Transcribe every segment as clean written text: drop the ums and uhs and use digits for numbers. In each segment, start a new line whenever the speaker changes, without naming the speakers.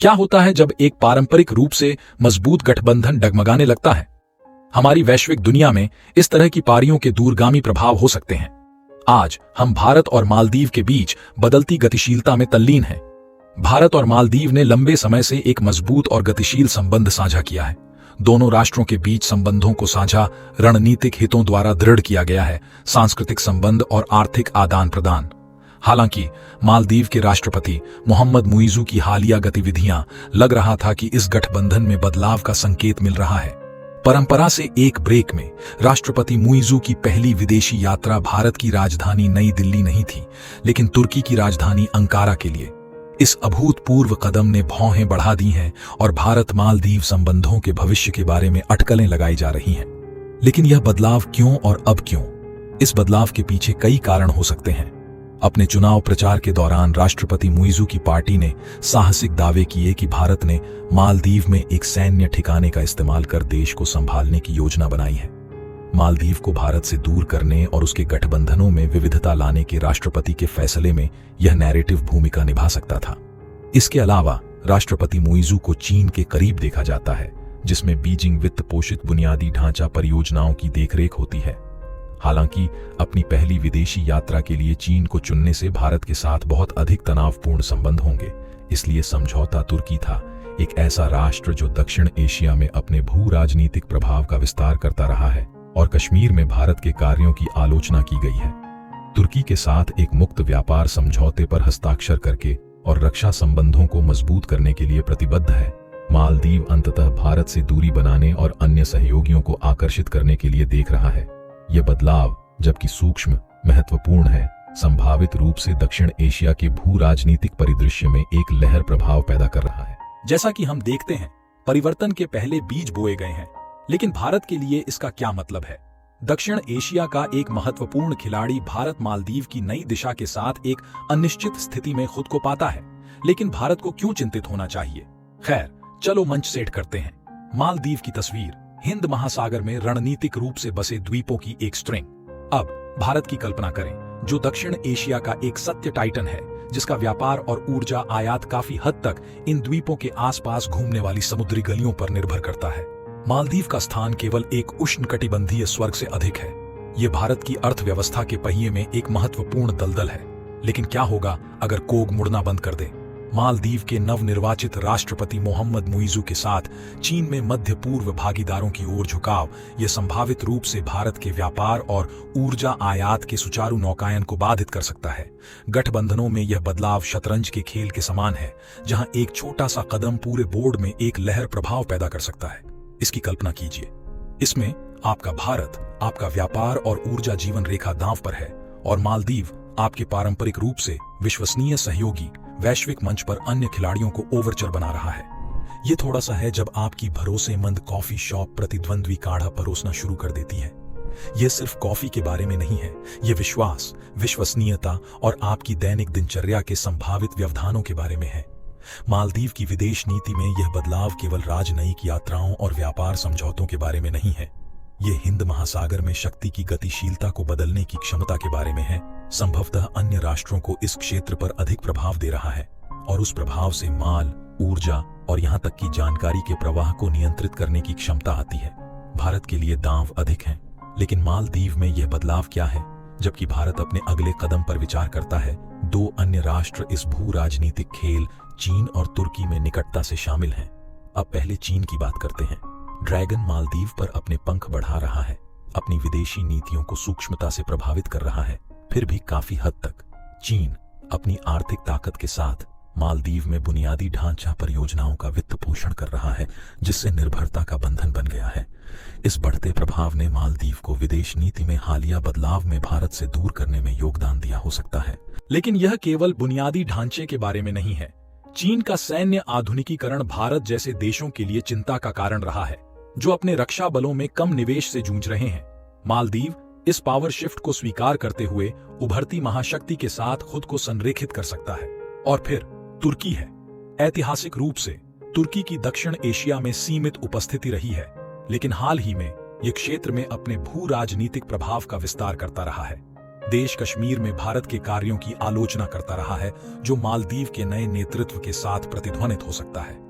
क्या होता है जब एक पारंपरिक रूप से मजबूत गठबंधन डगमगाने लगता है? हमारी वैश्विक दुनिया में इस तरह की पारियों के दूरगामी प्रभाव हो सकते हैं। आज हम भारत और मालदीव के बीच बदलती गतिशीलता में तल्लीन हैं। भारत और मालदीव ने लंबे समय से एक मजबूत और गतिशील संबंध साझा किया है। दोनों राष्ट्रों के बीच संबंधों को साझा रणनीतिक हितों द्वारा दृढ़ किया गया है, सांस्कृतिक संबंध और आर्थिक आदान प्रदान। हालांकि मालदीव के राष्ट्रपति मोहम्मद मुइज़ू की हालिया गतिविधियां लग रहा था कि इस गठबंधन में बदलाव का संकेत मिल रहा है। परंपरा से एक ब्रेक में राष्ट्रपति मुइज़ू की पहली विदेशी यात्रा भारत की राजधानी नई दिल्ली नहीं थी, लेकिन तुर्की की राजधानी अंकारा के लिए। इस अभूतपूर्व कदम ने भौहें बढ़ा दी हैं और भारत मालदीव संबंधों के भविष्य के बारे में अटकलें लगाई जा रही हैं। लेकिन यह बदलाव क्यों और अब क्यों? इस बदलाव के पीछे कई कारण हो सकते हैं। अपने चुनाव प्रचार के दौरान राष्ट्रपति मुइज़ू की पार्टी ने साहसिक दावे किए कि भारत ने मालदीव में एक सैन्य ठिकाने का इस्तेमाल कर देश को संभालने की योजना बनाई है। मालदीव को भारत से दूर करने और उसके गठबंधनों में विविधता लाने के राष्ट्रपति के फैसले में यह नैरेटिव भूमिका निभा सकता था। इसके अलावा राष्ट्रपति मुइज़ू को चीन के करीब देखा जाता है, जिसमें बीजिंग वित्त पोषित बुनियादी ढांचा परियोजनाओं की देखरेख होती है। हालांकि अपनी पहली विदेशी यात्रा के लिए चीन को चुनने से भारत के साथ बहुत अधिक तनावपूर्ण संबंध होंगे, इसलिए समझौता तुर्की था, एक ऐसा राष्ट्र जो दक्षिण एशिया में अपने भू राजनीतिक प्रभाव का विस्तार करता रहा है और कश्मीर में भारत के कार्यों की आलोचना की गई है। तुर्की के साथ एक मुक्त व्यापार समझौते पर हस्ताक्षर करके और रक्षा संबंधों को मजबूत करने के लिए प्रतिबद्ध है। मालदीव अंततः भारत से दूरी बनाने और अन्य सहयोगियों को आकर्षित करने के लिए देख रहा है। यह बदलाव, जबकि सूक्ष्म, महत्वपूर्ण है, संभावित रूप से दक्षिण एशिया के भू राजनीतिक परिदृश्य में एक लहर प्रभाव पैदा कर रहा है। जैसा कि हम देखते हैं, परिवर्तन के पहले बीज बोए गए हैं, लेकिन भारत के लिए इसका क्या मतलब है? दक्षिण एशिया का एक महत्वपूर्ण खिलाड़ी भारत मालदीव की नई दिशा के साथ एक अनिश्चित स्थिति में खुद को पाता है, लेकिन भारत को क्यों चिंतित होना चाहिए? खैर, चलो मंच सेट करते हैं। मालदीव की तस्वीर हिंद महासागर में रणनीतिक रूप से बसे द्वीपों की एक स्ट्रिंग। अब भारत की कल्पना करें, जो दक्षिण एशिया का एक सत्य टाइटन है, जिसका व्यापार और ऊर्जा आयात काफी हद तक इन द्वीपों के आसपास घूमने वाली समुद्री गलियों पर निर्भर करता है। मालदीव का स्थान केवल एक उष्णकटिबंधीय स्वर्ग से अधिक है। ये भारत की अर्थव्यवस्था के पहिए में एक महत्वपूर्ण दलदल है। लेकिन क्या होगा अगर कोग मुड़ना बंद कर दे? मालदीव के नवनिर्वाचित राष्ट्रपति मोहम्मद मुइज़ू के साथ चीन में मध्य पूर्व भागीदारों की ओर झुकाव यह संभावित रूप से भारत के व्यापार और ऊर्जा आयात के सुचारू नौकायन को बाधित कर सकता है। गठबंधनों में यह बदलाव शतरंज के खेल के समान है, जहां एक छोटा सा कदम पूरे बोर्ड में एक लहर प्रभाव पैदा कर सकता है। इसकी कल्पना कीजिए, इसमें आपका भारत, आपका व्यापार और ऊर्जा जीवन रेखा दांव पर है, और मालदीव आपके पारंपरिक रूप से विश्वसनीय सहयोगी वैश्विक मंच पर अन्य खिलाड़ियों को ओवरचर बना रहा है। ये थोड़ा सा है जब आपकी भरोसेमंद कॉफी शॉप प्रतिद्वंद्वी काढ़ा परोसना शुरू कर देती है। यह सिर्फ कॉफी के बारे में नहीं है, यह विश्वास, विश्वसनीयता और आपकी दैनिक दिनचर्या के संभावित व्यवधानों के बारे में है। मालदीव की विदेश नीति में यह बदलाव केवल राजनयिक यात्राओं और व्यापार समझौतों के बारे में नहीं है। ये हिंद महासागर में शक्ति की गतिशीलता को बदलने की क्षमता के बारे में है। संभवतः अन्य राष्ट्रों को इस क्षेत्र पर अधिक प्रभाव दे रहा है, और उस प्रभाव से माल, ऊर्जा और यहां तक कि जानकारी के प्रवाह को नियंत्रित करने की क्षमता आती है। भारत के लिए दांव अधिक हैं, लेकिन मालदीव में यह बदलाव क्या है? जबकि भारत अपने अगले कदम पर विचार करता है, दो अन्य राष्ट्र इस भू राजनीतिक खेल, चीन और तुर्की में निकटता से शामिल हैं। अब पहले चीन की बात करते हैं। ड्रैगन मालदीव पर अपने पंख बढ़ा रहा है, अपनी विदेशी नीतियों को सूक्ष्मता से प्रभावित कर रहा है। फिर भी काफी हद तक चीन अपनी आर्थिक ताकत के साथ मालदीव में बुनियादी ढांचा परियोजनाओं का वित्त पोषण कर रहा है, जिससे निर्भरता का बंधन बन गया है। इस बढ़ते प्रभाव ने मालदीव को विदेश नीति में हालिया बदलाव में भारत से दूर करने में योगदान दिया हो सकता है। लेकिन यह केवल बुनियादी ढांचे के बारे में नहीं है। चीन का सैन्य आधुनिकीकरण भारत जैसे देशों के लिए चिंता का कारण रहा है, जो अपने रक्षा बलों में कम निवेश से जूझ रहे हैं। मालदीव इस पावर शिफ्ट को स्वीकार करते हुए उभरती महाशक्ति के साथ खुद को संरेखित कर सकता है। और फिर तुर्की है। ऐतिहासिक रूप से तुर्की की दक्षिण एशिया में सीमित उपस्थिति रही है, लेकिन हाल ही में यह क्षेत्र में अपने भू राजनीतिक प्रभाव का विस्तार करता रहा है। देश कश्मीर में भारत के कार्यों की आलोचना करता रहा है, जो मालदीव के नए नेतृत्व के साथ प्रतिध्वनित हो सकता है।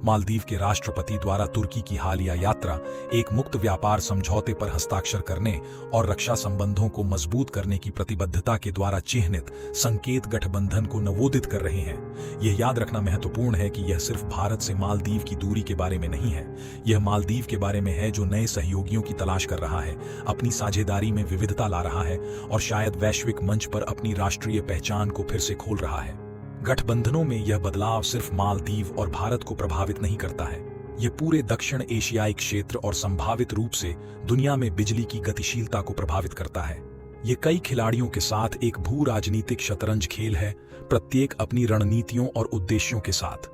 मालदीव के राष्ट्रपति द्वारा तुर्की की हालिया यात्रा एक मुक्त व्यापार समझौते पर हस्ताक्षर करने और रक्षा संबंधों को मजबूत करने की प्रतिबद्धता के द्वारा चिह्नित संकेत गठबंधन को नवोदित कर रहे हैं। यह याद रखना महत्वपूर्ण है कि यह सिर्फ भारत से मालदीव की दूरी के बारे में नहीं है, यह मालदीव के बारे में है जो नए सहयोगियों की तलाश कर रहा है, अपनी साझेदारी में विविधता ला रहा है और शायद वैश्विक मंच पर अपनी राष्ट्रीय पहचान को फिर से खोल रहा है। गठबंधनों में यह बदलाव सिर्फ मालदीव और भारत को प्रभावित नहीं करता है, यह पूरे दक्षिण एशियाई क्षेत्र और संभावित रूप से दुनिया में बिजली की गतिशीलता को प्रभावित करता है। यह कई खिलाड़ियों के साथ एक भू राजनीतिक शतरंज खेल है, प्रत्येक अपनी रणनीतियों और उद्देश्यों के साथ।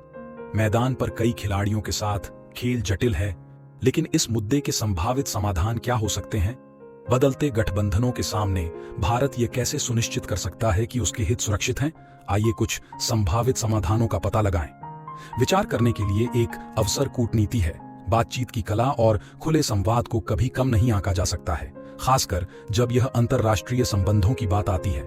मैदान पर कई खिलाड़ियों के साथ खेल जटिल है, लेकिन इस मुद्दे के संभावित समाधान क्या हो सकते हैं? बदलते गठबंधनों के सामने भारत यह कैसे सुनिश्चित कर सकता है कि उसके हित सुरक्षित हैं? आइए कुछ संभावित समाधानों का पता लगाएं। विचार करने के लिए एक अवसर कूटनीति है। बातचीत की कला और खुले संवाद को कभी कम नहीं आंका जा सकता है, खासकर जब यह अंतर्राष्ट्रीय संबंधों की बात आती है।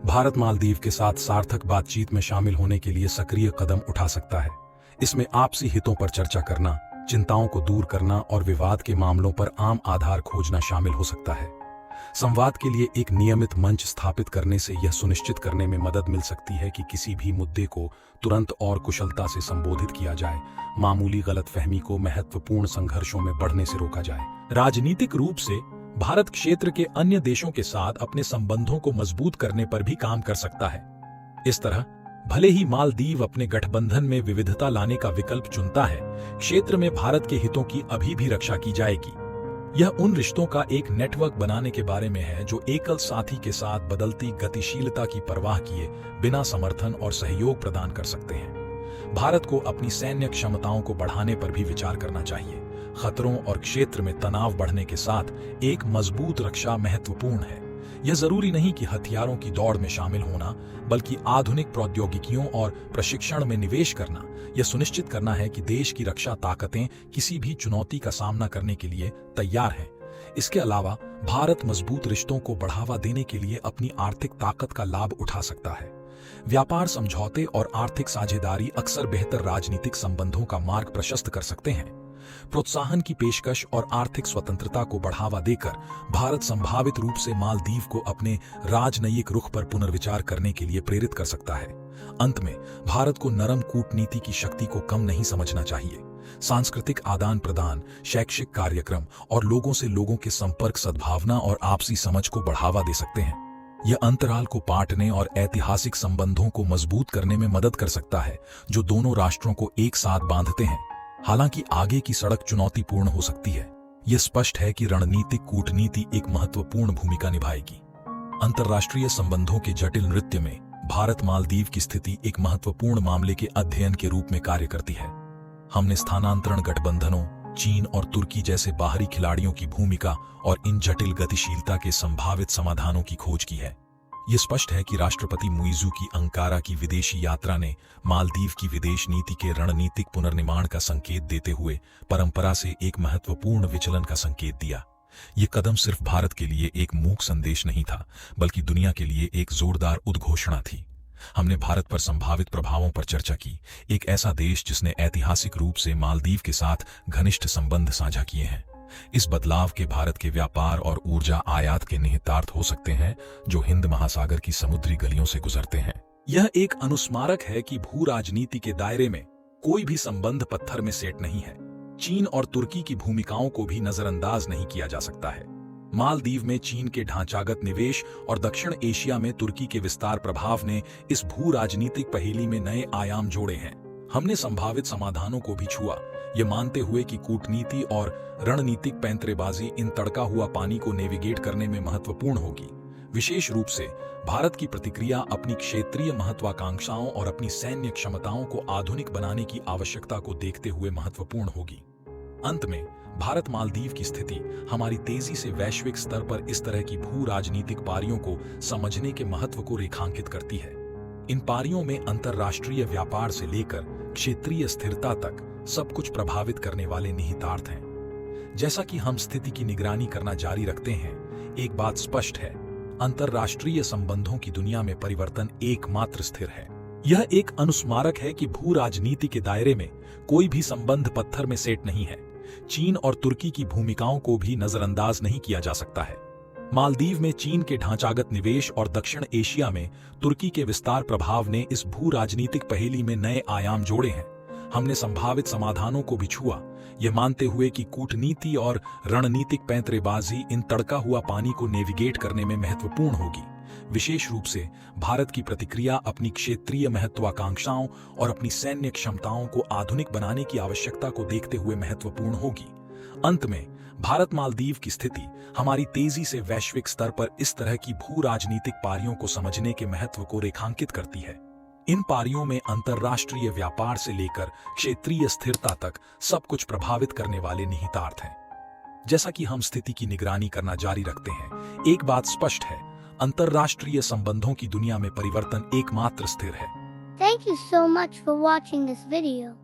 भारत मालदीव के साथ सार्थक बातचीत में शामिल होने के लिए सक्रिय कदम उठा सकता है। इसमें आपसी हितों पर चर्चा करना, चिंताओं को दूर करना और विवाद के मामलों पर आम आधार खोजना शामिल हो सकता है। संवाद के लिए एक नियमित मंच स्थापित करने से यह सुनिश्चित करने में मदद मिल सकती है कि किसी भी मुद्दे को तुरंत और कुशलता से संबोधित किया जाए, मामूली गलतफहमी को महत्वपूर्ण संघर्षों में बढ़ने से रोका जाए। राजनीतिक रूप से भारत क्षेत्र के अन्य देशों के साथ अपने संबंधों को मजबूत करने पर भी काम कर सकता है। इस तरह भले ही मालदीव अपने गठबंधन में विविधता लाने का विकल्प चुनता है, क्षेत्र में भारत के हितों की अभी भी रक्षा की जाएगी। यह उन रिश्तों का एक नेटवर्क बनाने के बारे में है जो एकल साथी के साथ बदलती गतिशीलता की परवाह किए बिना समर्थन और सहयोग प्रदान कर सकते हैं। भारत को अपनी सैन्य क्षमताओं को बढ़ाने पर भी विचार करना चाहिए। खतरों और क्षेत्र में तनाव बढ़ने के साथ एक मजबूत रक्षा महत्वपूर्ण है। यह जरूरी नहीं कि हथियारों की दौड़ में शामिल होना, बल्कि आधुनिक प्रौद्योगिकियों और प्रशिक्षण में निवेश करना। यह सुनिश्चित करना है कि देश की रक्षा ताकतें किसी भी चुनौती का सामना करने के लिए तैयार हैं। इसके अलावा भारत मजबूत रिश्तों को बढ़ावा देने के लिए अपनी आर्थिक ताकत का लाभ उठा सकता है। व्यापार समझौते और आर्थिक साझेदारी अक्सर बेहतर राजनीतिक संबंधों का मार्ग प्रशस्त कर सकते हैं। प्रोत्साहन की पेशकश और आर्थिक स्वतंत्रता को बढ़ावा देकर भारत संभावित रूप से मालदीव को अपने राजनयिक रुख पर पुनर्विचार करने के लिए प्रेरित कर सकता है। अंत में भारत को नरम कूटनीति की शक्ति को कम नहीं समझना चाहिए। सांस्कृतिक आदान प्रदान, शैक्षिक कार्यक्रम और लोगों से लोगों के संपर्क सद्भावना और आपसी समझ को बढ़ावा दे सकते हैं। यह अंतराल को पाटने और ऐतिहासिक संबंधों को मजबूत करने में मदद कर सकता है, जो दोनों राष्ट्रों को एक साथ बांधते हैं। हालांकि आगे की सड़क चुनौतीपूर्ण हो सकती है। यह स्पष्ट है कि रणनीतिक कूटनीति एक महत्वपूर्ण भूमिका निभाएगी। अंतर्राष्ट्रीय संबंधों के जटिल नृत्य में भारत मालदीव की स्थिति एक महत्वपूर्ण मामले के अध्ययन के रूप में कार्य करती है। हमने स्थानांतरण गठबंधनों, चीन और तुर्की जैसे बाहरी खिलाड़ियों की भूमिका और इन जटिल गतिशीलता के संभावित समाधानों की खोज की है। यह स्पष्ट है कि राष्ट्रपति मुइज़ू की अंकारा की विदेशी यात्रा ने मालदीव की विदेश नीति के रणनीतिक पुनर्निर्माण का संकेत देते हुए परंपरा से एक महत्वपूर्ण विचलन का संकेत दिया। यह कदम सिर्फ भारत के लिए एक मूक संदेश नहीं था, बल्कि दुनिया के लिए एक जोरदार उद्घोषणा थी। हमने भारत पर संभावित प्रभावों पर चर्चा की, एक ऐसा देश जिसने ऐतिहासिक रूप से मालदीव के साथ घनिष्ठ संबंध साझा किए हैं। इस बदलाव के भारत के व्यापार और ऊर्जा आयात के निहितार्थ हो सकते हैं, जो हिंद महासागर की समुद्री गलियों से गुजरते हैं। यह एक अनुस्मारक है कि भू राजनीति के दायरे में कोई भी संबंध पत्थर में सेट नहीं है। चीन और तुर्की की भूमिकाओं को भी नजरअंदाज नहीं किया जा सकता है। मालदीव में चीन के ढांचागत निवेश और दक्षिण एशिया में तुर्की के विस्तार प्रभाव ने इस भू राजनीतिक पहेली में नए आयाम जोड़े हैं। हमने संभावित समाधानों को भी छुआ, ये मानते हुए कि कूटनीति और रणनीतिक पैंतरेबाजी इन तड़का हुआ पानी को नेविगेट करने में महत्वपूर्ण होगी। विशेष रूप से भारत की प्रतिक्रिया अपनी क्षेत्रीय महत्वाकांक्षाओं और अपनी सैन्य क्षमताओं को आधुनिक बनाने की आवश्यकता को देखते हुए महत्वपूर्ण होगी। अंत में भारत मालदीव की स्थिति हमारी तेजी से वैश्विक स्तर पर इस तरह की भू राजनीतिक पारियों को समझने के महत्व को रेखांकित करती है। इन पारियों में अंतर्राष्ट्रीय व्यापार से लेकर क्षेत्रीय स्थिरता तक सब कुछ प्रभावित करने वाले निहितार्थ हैं। जैसा कि हम स्थिति की निगरानी करना जारी रखते हैं, एक बात स्पष्ट है, अंतरराष्ट्रीय संबंधों की दुनिया में परिवर्तन एकमात्र स्थिर है। यह एक अनुस्मारक है कि भू राजनीति के दायरे में कोई भी संबंध पत्थर में सेट नहीं है। चीन और तुर्की की भूमिकाओं को भी नजरअंदाज नहीं किया जा सकता है। मालदीव में चीन के ढांचागत निवेश और दक्षिण एशिया में तुर्की के विस्तार प्रभाव ने इस भू राजनीतिक पहेली में नए आयाम जोड़े हैं। हमने संभावित समाधानों को भी छुआ, यह मानते हुए कि कूटनीति और रणनीतिक पैंतरेबाजी इन तड़का हुआ पानी को नेविगेट करने में महत्वपूर्ण होगी। विशेष रूप से भारत की प्रतिक्रिया अपनी क्षेत्रीय महत्वाकांक्षाओं और अपनी सैन्य क्षमताओं को आधुनिक बनाने की आवश्यकता को देखते हुए महत्वपूर्ण होगी। अंत में भारत मालदीव की स्थिति हमारी तेजी से वैश्विक स्तर पर इस तरह की भू राजनीतिक पारियों को समझने के महत्व को रेखांकित करती है। इन पारियों में अंतरराष्ट्रीय व्यापार से लेकर क्षेत्रीय स्थिरता तक सब कुछ प्रभावित करने वाले निहितार्थ हैं। जैसा कि हम स्थिति की निगरानी करना जारी रखते हैं, एक बात स्पष्ट है, अंतरराष्ट्रीय संबंधों की दुनिया में परिवर्तन एकमात्र स्थिर है।
Thank you so much for watching this video.